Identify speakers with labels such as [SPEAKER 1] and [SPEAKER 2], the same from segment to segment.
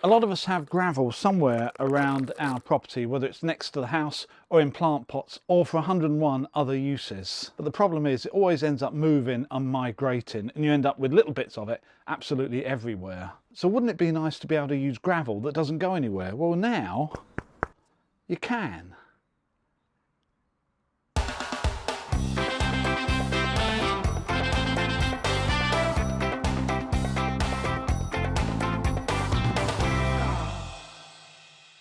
[SPEAKER 1] A lot of us have gravel somewhere around our property, whether it's next to the house or in plant pots or for 101 other uses. But the problem is it always ends up moving and migrating, and you end up with little bits of it absolutely everywhere. So wouldn't it be nice to be able to use gravel that doesn't go anywhere? Well, now you can.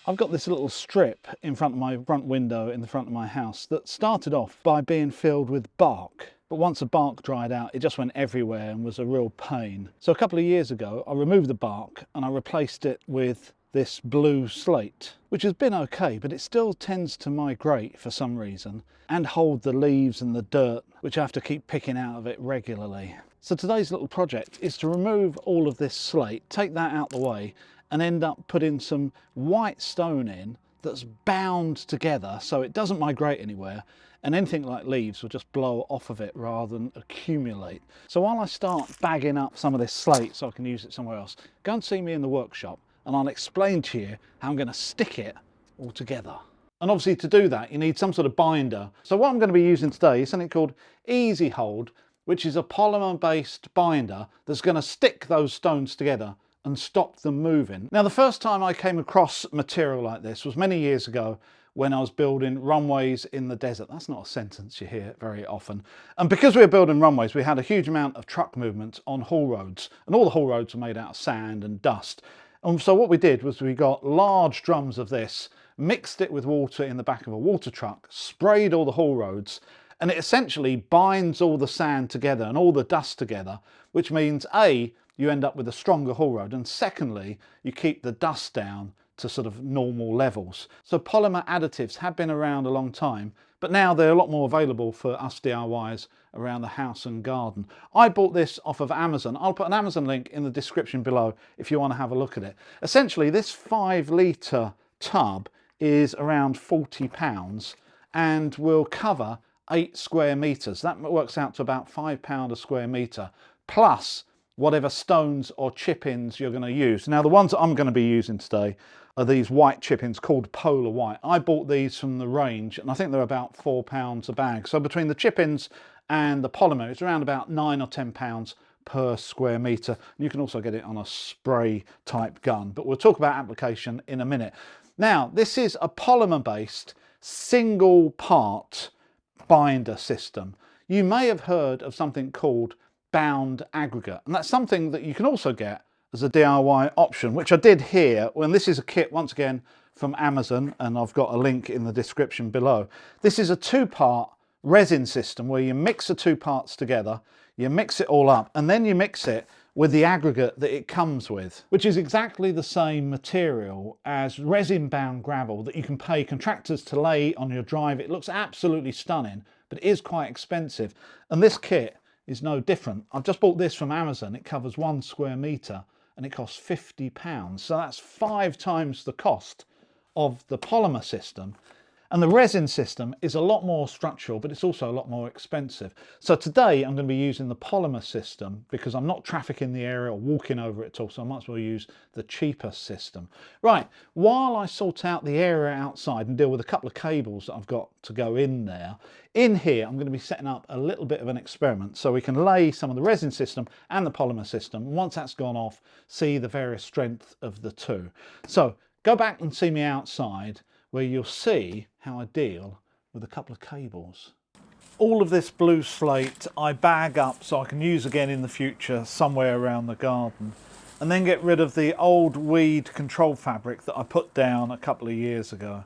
[SPEAKER 1] I've got this little strip in front of my front window in the front of my house that started off by being filled with bark. But once the bark dried out, it just went everywhere and was a real pain. So a couple of years ago, I removed the bark and I replaced it with this blue slate, which has been okay, but it still tends to migrate for some reason and hold the leaves and the dirt, which I have to keep picking out of it regularly. So today's little project is to remove all of this slate, take that out the way, and end up putting some white stone in that's bound together so it doesn't migrate anywhere, and anything like leaves will just blow off of it rather than accumulate. So while I start bagging up some of this slate so I can use it somewhere else, go and see me in the workshop and I'll explain to you how I'm going to stick it all together. And obviously to do that you need some sort of binder. So what I'm going to be using today is something called Easy Hold, which is a polymer based binder that's going to stick those stones together and stop them moving. Now, the first time I came across material like this was many years ago when I was building runways in the desert. That's not a sentence you hear very often. And because we were building runways, we had a huge amount of truck movement on haul roads, and all the haul roads were made out of sand and dust. And so what we did was we got large drums of this, mixed it with water in the back of a water truck, sprayed all the haul roads, and it essentially binds all the sand together and all the dust together, which means A, you end up with a stronger haul road, and secondly, you keep the dust down to sort of normal levels. So polymer additives have been around a long time, but now they're a lot more available for us DIYs around the house and garden. I bought this off of Amazon. I'll put an Amazon link in the description below if you want to have a look at it. Essentially, this 5 litre tub is around £40 and will cover 8 square metres. That works out to about £5 a square metre, plus whatever stones or chip-ins you're going to use. Now, the ones that I'm going to be using today are these white chip-ins called Polar White. I bought these from the range and I think they're about £4 a bag. So between the chip-ins and the polymer, it's around about £9 or £10 per square metre. You can also get it on a spray type gun, but we'll talk about application in a minute. Now, this is a polymer-based single part binder system. You may have heard of something called bound aggregate, and that's something that you can also get as a DIY option, which I did here. Well, this is a kit once again from Amazon, and I've got a link in the description below. This is a 2-part resin system where you mix the 2 parts together, you mix it all up, and then you mix it with the aggregate that it comes with, which is exactly the same material as resin bound gravel that you can pay contractors to lay on your drive. It looks absolutely stunning, but it is quite expensive, and this kit is no different. I've just bought this from Amazon. It covers 1 square metre and it costs £50. So that's 5 times the cost of the polymer system. And the resin system is a lot more structural, but it's also a lot more expensive. So today I'm going to be using the polymer system because I'm not trafficking the area or walking over it at all, so I might as well use the cheaper system. Right, while I sort out the area outside and deal with a couple of cables that I've got to go in there, in here I'm going to be setting up a little bit of an experiment so we can lay some of the resin system and the polymer system. Once that's gone off, see the various strength of the two. So go back and see me outside, where you'll see how I deal with a couple of cables. All of this blue slate I bag up so I can use again in the future somewhere around the garden, and then get rid of the old weed control fabric that I put down a couple of years ago.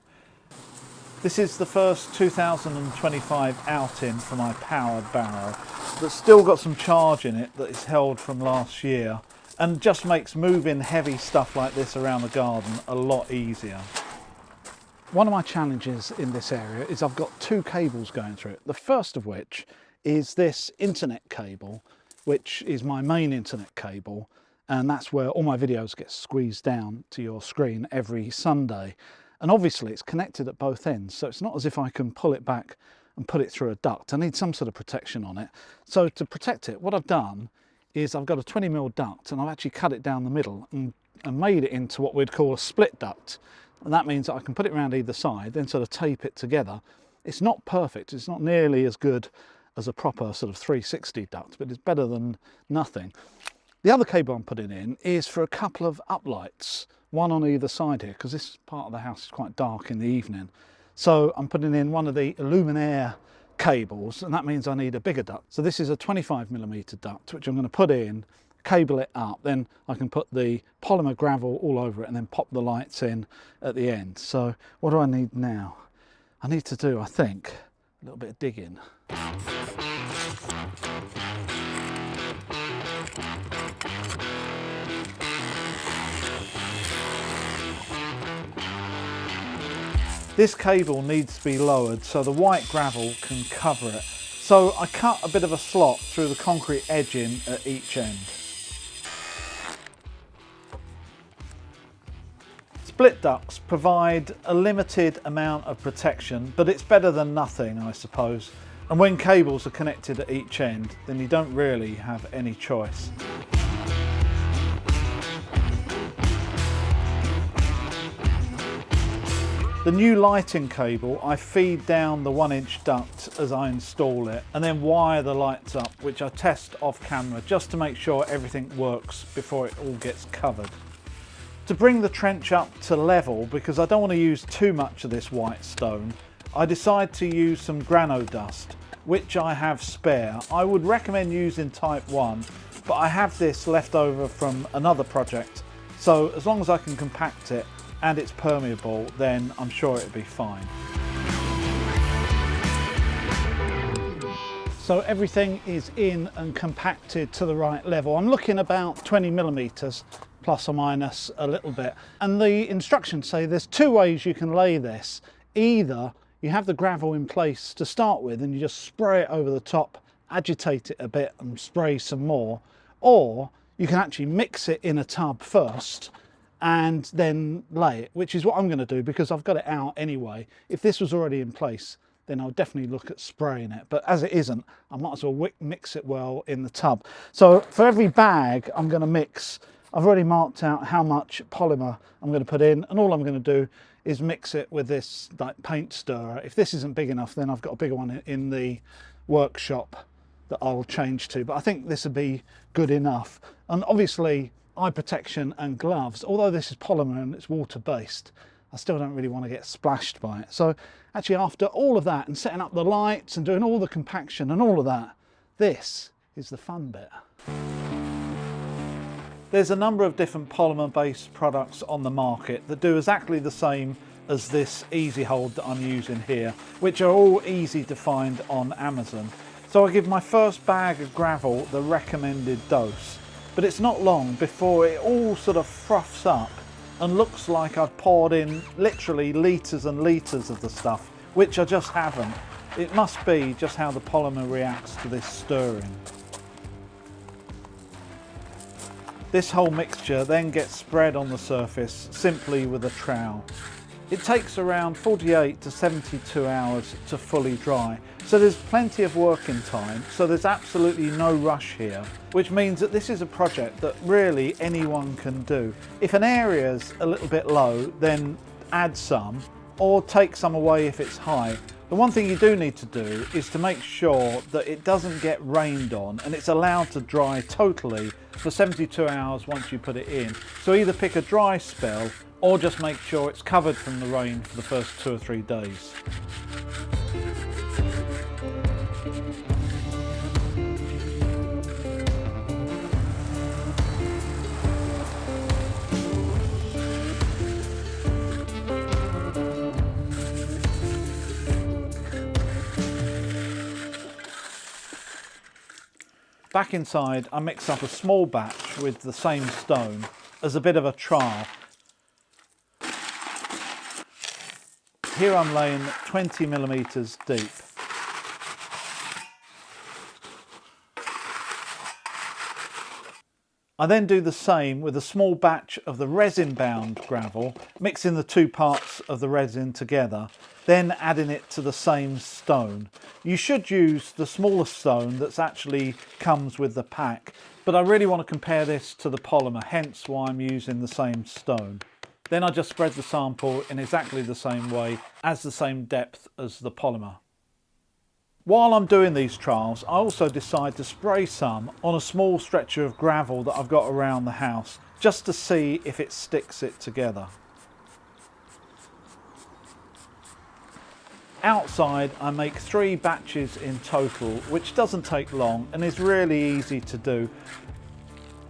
[SPEAKER 1] This is the first 2025 outing for my powered barrow that's still got some charge in it that is held from last year, and just makes moving heavy stuff like this around the garden a lot easier. One of my challenges in this area is I've got 2 cables going through it. The first of which is this internet cable, which is my main internet cable, and that's where all my videos get squeezed down to your screen every Sunday. And obviously it's connected at both ends, so it's not as if I can pull it back and put it through a duct. I need some sort of protection on it. So to protect it, what I've done is I've got a 20mm duct and I've actually cut it down the middle and and made it into what we'd call a split duct. And that means that I can put it around either side, then sort of tape it together. It's not perfect, it's not nearly as good as a proper sort of 360 duct, but it's better than nothing. The other cable I'm putting in is for a couple of uplights, one on either side here, because this part of the house is quite dark in the evening. So I'm putting in one of the Luminaire cables, and that means I need a bigger duct. So this is a 25mm duct, which I'm going to put in, cable it up, then I can put the polymer gravel all over it and then pop the lights in at the end. So what do I need now? I need to do, I think, a little bit of digging. This cable needs to be lowered so the white gravel can cover it. So I cut a bit of a slot through the concrete edging at each end. Split ducts provide a limited amount of protection, but it's better than nothing, I suppose. And when cables are connected at each end, then you don't really have any choice. The new lighting cable, I feed down the 1-inch duct as I install it and then wire the lights up, which I test off camera just to make sure everything works before it all gets covered. To bring the trench up to level, because I don't want to use too much of this white stone, I decide to use some grano dust, which I have spare. I would recommend using type 1, but I have this left over from another project, so as long as I can compact it and it's permeable, then I'm sure it'll be fine. So everything is in and compacted to the right level. I'm looking about 20mm plus or minus a little bit. And the instructions say there's two ways you can lay this. Either you have the gravel in place to start with and you just spray it over the top, agitate it a bit and spray some more, or you can actually mix it in a tub first and then lay it, which is what I'm going to do because I've got it out anyway. If this was already in place, then I'll definitely look at spraying it. But as it isn't, I might as well mix it well in the tub. So for every bag I'm going to mix, I've already marked out how much polymer I'm going to put in, and all I'm going to do is mix it with this like paint stirrer. If this isn't big enough, then I've got a bigger one in the workshop that I'll change to, but I think this would be good enough. And obviously eye protection and gloves. Although this is polymer and it's water based, I still don't really want to get splashed by it. So actually after all of that and setting up the lights and doing all the compaction and all of that, this is the fun bit. There's a number of different polymer based products on the market that do exactly the same as this easy hold that I'm using here, which are all easy to find on Amazon. So I give my first bag of gravel the recommended dose, but it's not long before it all sort of froths up and looks like I've poured in literally litres and litres of the stuff, which I just haven't. It must be just how the polymer reacts to this stirring. This whole mixture then gets spread on the surface simply with a trowel. It takes around 48 to 72 hours to fully dry, so there's plenty of working time, so there's absolutely no rush here, which means that this is a project that really anyone can do. If an area's a little bit low, then add some, or take some away if it's high. The one thing you do need to do is to make sure that it doesn't get rained on and it's allowed to dry totally for 72 hours once you put it in. So either pick a dry spell or just make sure it's covered from the rain for the first 2 or 3 days. Back inside, I mix up a small batch with the same stone as a bit of a trial. Here I'm laying 20mm deep. I then do the same with a small batch of the resin bound gravel, mixing the two parts of the resin together, then adding it to the same stone. You should use the smaller stone that's actually comes with the pack, but I really want to compare this to the polymer, hence why I'm using the same stone. Then I just spread the sample in exactly the same way, as the same depth as the polymer. While I'm doing these trials, I also decide to spray some on a small stretcher of gravel that I've got around the house, just to see if it sticks it together. Outside, I make 3 batches in total, which doesn't take long and is really easy to do.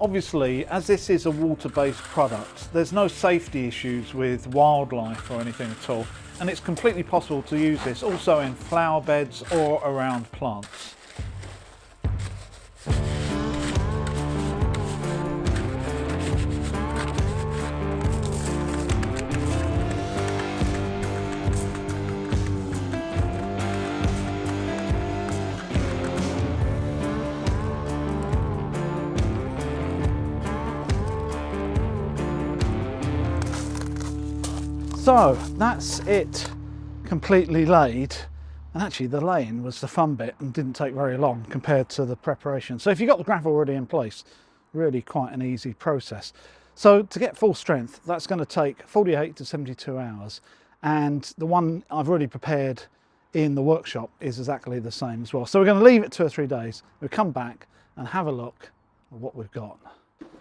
[SPEAKER 1] Obviously, as this is a water-based product, there's no safety issues with wildlife or anything at all, and it's completely possible to use this also in flower beds or around plants. So that's it completely laid, and actually the laying was the fun bit and didn't take very long compared to the preparation. So if you've got the gravel already in place, really quite an easy process. So to get full strength, that's going to take 48 to 72 hours, and the one I've already prepared in the workshop is exactly the same as well. So we're going to leave it 2 or 3 days. We'll come back and have a look at what we've got.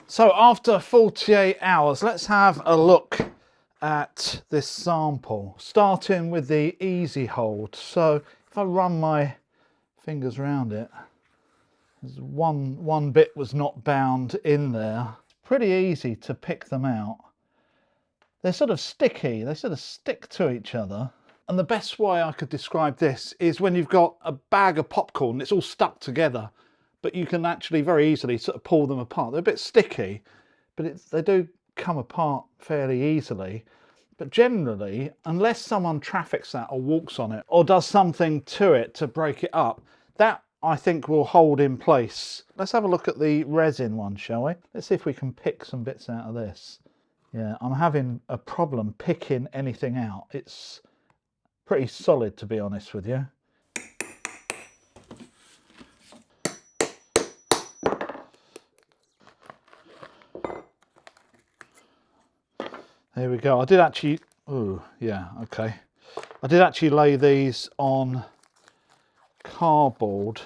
[SPEAKER 1] So after 48 hours, let's have a look at this sample, starting with the easy hold. So if I run my fingers around it, there's one bit was not bound in there. Pretty easy to pick them out. They're sort of sticky, they sort of stick to each other. And the best way I could describe this is when you've got a bag of popcorn, it's all stuck together, but you can actually very easily sort of pull them apart. They're a bit sticky, but they do come apart fairly easily. But generally, unless someone traffics that or walks on it or does something to it to break it up, that I think will hold in place. Let's have a look at the resin one, shall we? Let's see if we can pick some bits out of this. Yeah, I'm having a problem picking anything out. It's pretty solid, to be honest with you. There we go. I did actually, oh yeah, okay. I did actually lay these on cardboard.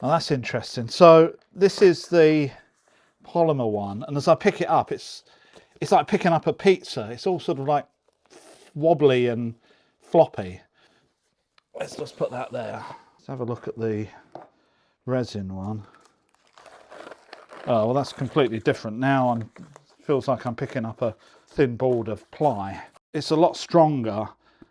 [SPEAKER 1] Now that's interesting. So this is the polymer one, and as I pick it up, it's like picking up a pizza. It's all sort of like wobbly and floppy. Let's just put that there. Let's have a look at the resin one. Oh, well, that's completely different. Now feels like I'm picking up a thin board of ply. It's a lot stronger,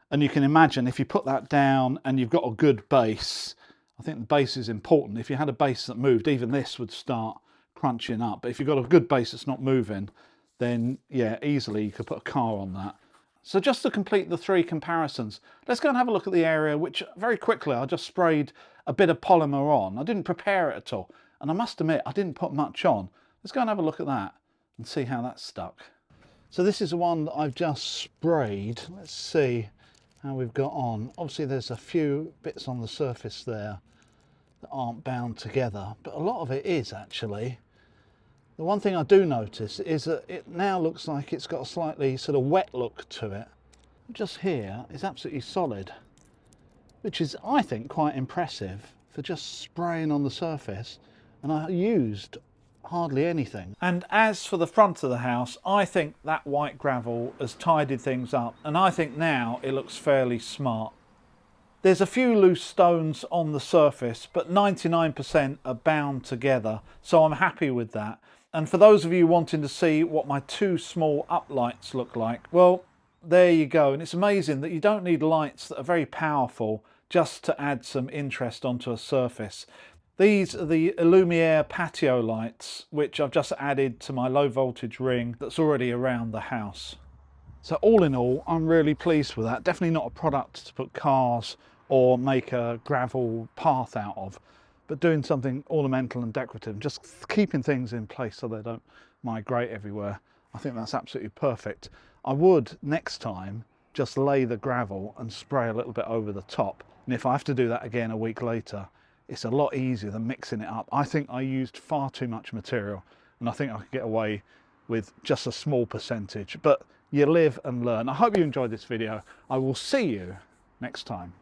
[SPEAKER 1] and you can imagine if you put that down and you've got a good base, I think the base is important. If you had a base that moved, even this would start crunching up. But if you've got a good base that's not moving, then yeah, easily you could put a car on that. So just to complete the 3 comparisons, let's go and have a look at the area which very quickly I just sprayed a bit of polymer on. I didn't prepare it at all, and I must admit I didn't put much on. Let's go and have a look at that and see how that's stuck. So this is the one that I've just sprayed. Let's see how we've got on. Obviously there's a few bits on the surface there that aren't bound together, but a lot of it is actually. The one thing I do notice is that it now looks like it's got a slightly sort of wet look to it. Just here is absolutely solid, which is, I think, quite impressive for just spraying on the surface, and I used hardly anything. And as for the front of the house, I think that white gravel has tidied things up, and I think now it looks fairly smart. There's a few loose stones on the surface, but 99% are bound together, so I'm happy with that. And for those of you wanting to see what my 2 small uplights look like, well, there you go. And it's amazing that you don't need lights that are very powerful just to add some interest onto a surface. These are the Lumiere patio lights, which I've just added to my low voltage ring that's already around the house. So all in all, I'm really pleased with that. Definitely not a product to put cars or make a gravel path out of, but doing something ornamental and decorative, just keeping things in place so they don't migrate everywhere, I think that's absolutely perfect. I would next time just lay the gravel and spray a little bit over the top, and if I have to do that again a week later, it's a lot easier than mixing it up. I think I used far too much material, and I think I could get away with just a small percentage, but you live and learn. I hope you enjoyed this video. I will see you next time.